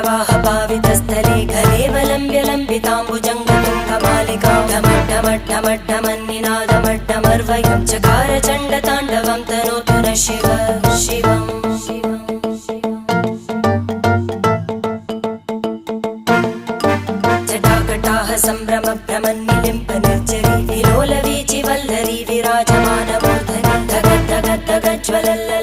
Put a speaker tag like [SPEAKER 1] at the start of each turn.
[SPEAKER 1] जटाटवीगलज्जलप्रवाहपावितस्थले घलेवलम्ब्यलम्बिताम्बुजङ्गतुङ्गमालिकां ढमड्ढमड्ढमड्ढमन्निनादमड्ढमर्वयं चकार चण्डताण्डवं तनोतु नः शिव शिवम् जटाकटाह सम्भ्रमभ्रमन्निलिम्पनिर्जरी विलोलवीचिवल्लरी विराजमानमूर्धनि धगद्धगद्धगज्ज्वलल्ल